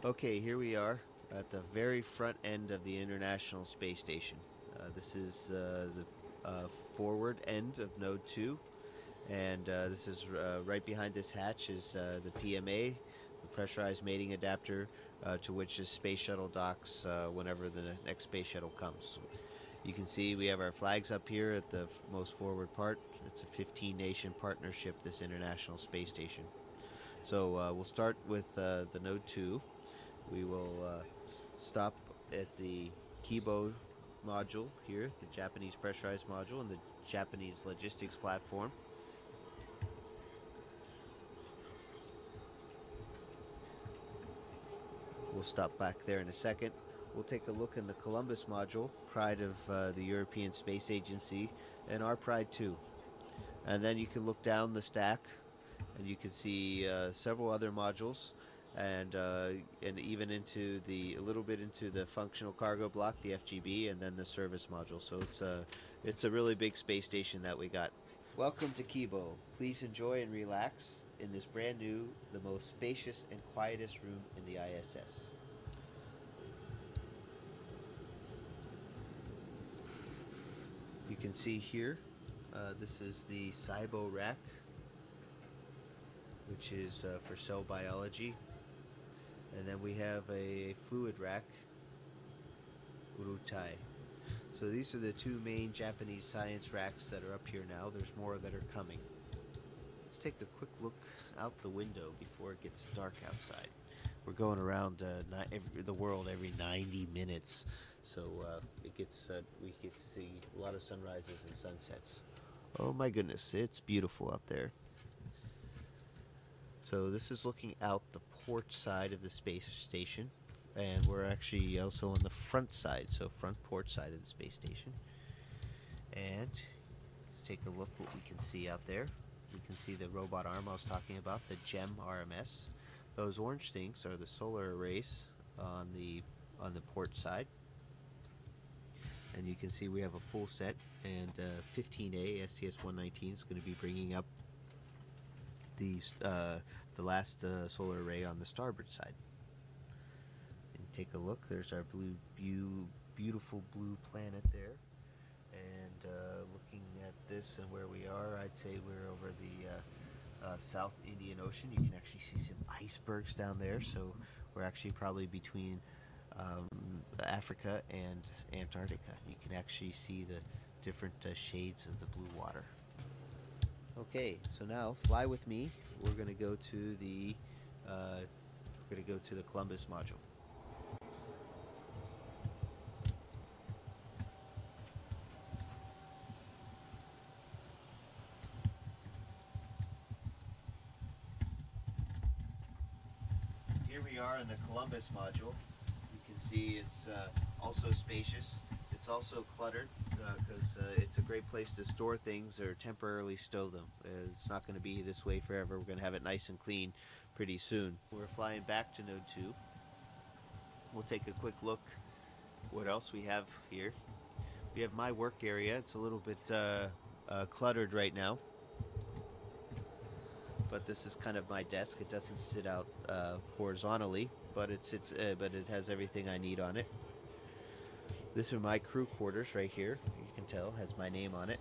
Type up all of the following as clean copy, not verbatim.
Okay, here we are at the very front end of the International Space Station. This is the forward end of Node 2, and this is right behind this hatch is the PMA, the pressurized mating adapter, to which the space shuttle docks whenever the next space shuttle comes. You can see we have our flags up here at the most forward part. It's a 15-nation partnership, this International Space Station. So we'll start with the Node 2. We will stop at the Kibo module here, the Japanese pressurized module, and the Japanese logistics platform. We'll stop back there in a second. We'll take a look in the Columbus module, pride of the European Space Agency, and our pride too. And then you can look down the stack, and you can see several other modules, and even into a little bit into the functional cargo block, the FGB, and then the service module. So it's a really big space station that we got. Welcome to Kibo. Please enjoy and relax in this brand new, the most spacious and quietest room in the ISS. You can see here, this is the SIBO rack, which is for cell biology. And then we have a fluid rack, Urutai. So these are the two main Japanese science racks that are up here now. There's more that are coming. Let's take a quick look out the window before it gets dark outside. We're going around the world every 90 minutes, so we get to see a lot of sunrises and sunsets. Oh my goodness, it's beautiful out there. So this is looking out the port side of the space station, and we're actually also on the front side, so front port side of the space station. And let's take a look what we can see out there. We can see the robot arm I was talking about, the GEM RMS. Those orange things are the solar arrays on the port side. And you can see we have a full set, and 15A STS-119 is going to be bringing up the last solar array on the starboard side. And take a look, there's our beautiful blue planet there. And looking at this and where we are, I'd say we're over the South Indian Ocean. You can actually see some icebergs down there, so we're actually probably between Africa and Antarctica. You can actually see the different shades of the blue water. Okay, so now fly with me. We're going to go to the Columbus module. Here we are in the Columbus module. You can see it's also spacious. It's also cluttered because it's a great place to store things or temporarily stow them. It's not going to be this way forever. We're going to have it nice and clean pretty soon. We're flying back to Node 2. We'll take a quick look what else we have here. We have my work area. It's a little bit cluttered right now, but this is kind of my desk. It doesn't sit out horizontally, but it has everything I need on it. This are my crew quarters right here. You can tell has my name on it.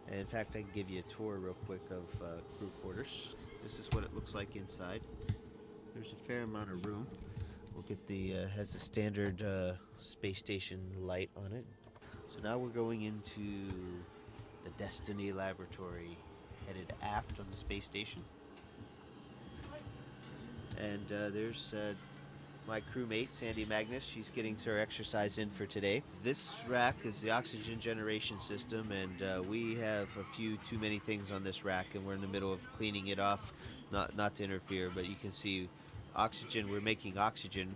And in fact, I can give you a tour real quick of crew quarters. This is what it looks like inside. There's a fair amount of room. We'll get has a standard space station light on it. So now we're going into the Destiny Laboratory, headed aft on the space station. And there's my crewmate, Sandy Magnus. She's getting her exercise in for today. This rack is the oxygen generation system, and we have a few too many things on this rack, and we're in the middle of cleaning it off, not to interfere, but you can see oxygen, we're making oxygen,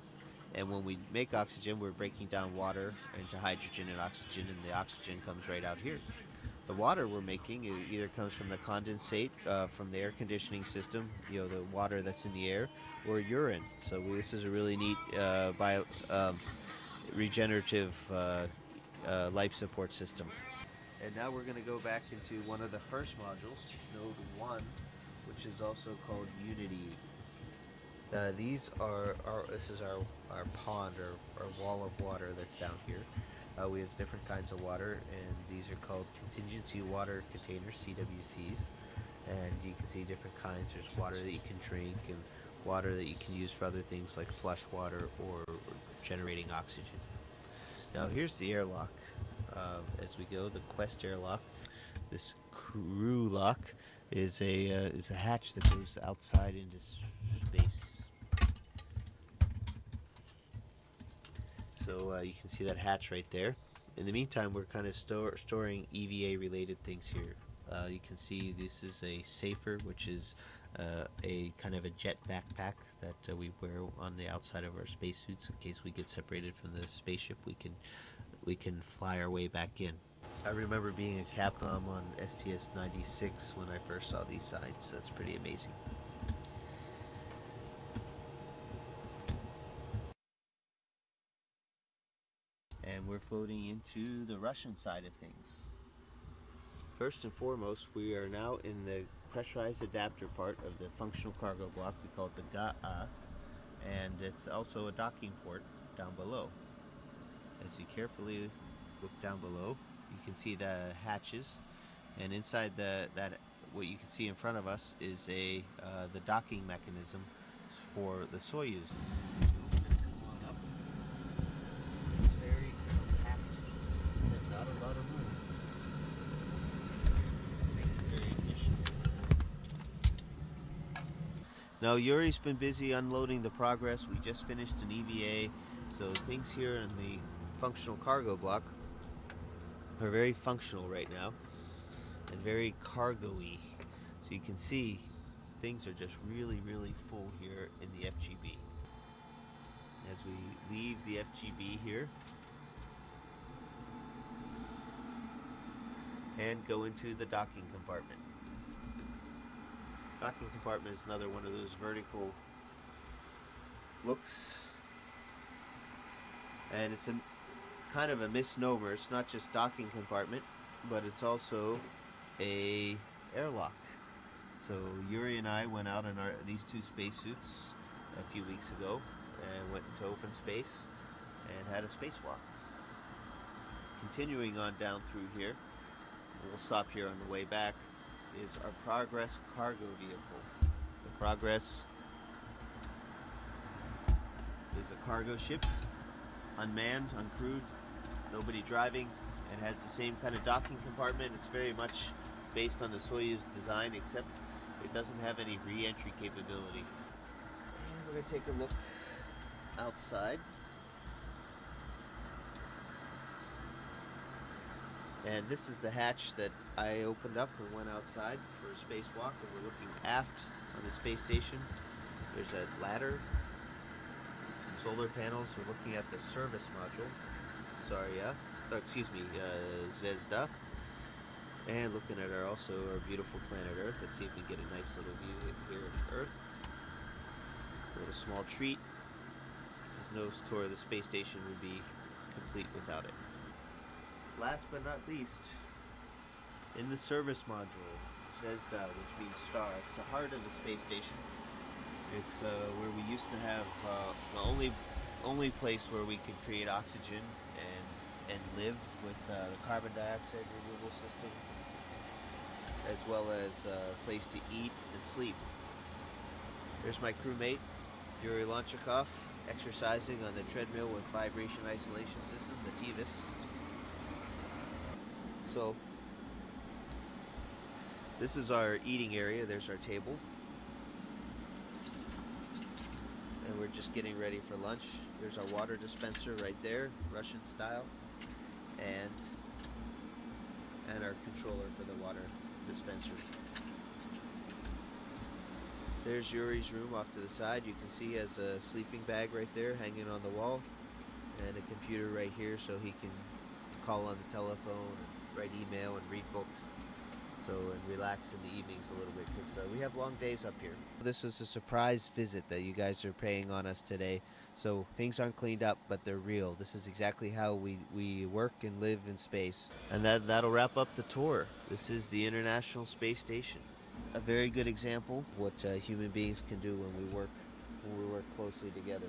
and when we make oxygen, we're breaking down water into hydrogen and oxygen, and the oxygen comes right out here. The water we're making either comes from the condensate from the air conditioning system, the water that's in the air, or urine. So this is a really neat regenerative life support system. And now we're going to go back into one of the first modules, Node 1, which is also called Unity. These are this is our pond or wall of water that's down here. We have different kinds of water, and these are called contingency water containers, CWCs. And you can see different kinds. There's water that you can drink, and water that you can use for other things like flush water or generating oxygen. Now here's the airlock. As we go, the Quest airlock. This crew lock is a hatch that goes outside into space. So you can see that hatch right there. In the meantime, we're kind of storing EVA related things here. You can see this is a safer, which is a kind of a jet backpack that we wear on the outside of our spacesuits in case we get separated from the spaceship. We can fly our way back in. I remember being a Capcom on STS-96 when I first saw these signs. That's pretty amazing. And we're floating into the Russian side of things. First and foremost, we are now in the pressurized adapter part of the functional cargo block. We call it the GA, and it's also a docking port down below. As you carefully look down below, you can see the hatches, and inside what you can see in front of us is the docking mechanism for the Soyuz. It's very compact and not a lot of room. Makes it very efficient. Now Yuri's been busy unloading the Progress. We just finished an EVA, so things here in the functional cargo block are very functional right now and very cargo-y. So you can see things are just really full here in the FGB. As we leave the FGB here and go into the docking compartment. Docking compartment is another one of those vertical looks, and it's a kind of a misnomer. It's not just docking compartment, but it's also a airlock. So Yuri and I went out in these two spacesuits a few weeks ago and went into open space and had a spacewalk. Continuing on down through here, we'll stop here on the way back, is our Progress cargo vehicle. The Progress is a cargo ship, unmanned, uncrewed, nobody driving, and has the same kind of docking compartment. It's very much based on the Soyuz design, except it doesn't have any re-entry capability. And we're going to take a look outside. And this is the hatch that I opened up and went outside for a spacewalk, and we're looking aft on the space station. There's a ladder, some solar panels. We're looking at the service module, Zvezda, and looking at our beautiful planet Earth. Let's see if we get a nice little view here of Earth. A little small treat, because no tour of the space station would be complete without it. Last but not least, in the service module, Zvezda, which means star, it's the heart of the space station. It's where we used to have the only place where we could create oxygen and live with the carbon dioxide removal system, as well as a place to eat and sleep. There's my crewmate, Yuri Lonchikov, exercising on the treadmill with vibration isolation system, the TVIS. So this is our eating area. There's our table, and we're just getting ready for lunch. There's our water dispenser right there, Russian style, and our controller for the water dispenser. There's Yuri's room off to the side. You can see he has a sleeping bag right there hanging on the wall, and a computer right here so he can call on the telephone, write email, and read books, and relax in the evenings a little bit, because we have long days up here. This is a surprise visit that you guys are paying on us today, so things aren't cleaned up, but they're real. This is exactly how we work and live in space. And that'll wrap up the tour. This is the International Space Station. A very good example of what human beings can do when we work when we work closely together.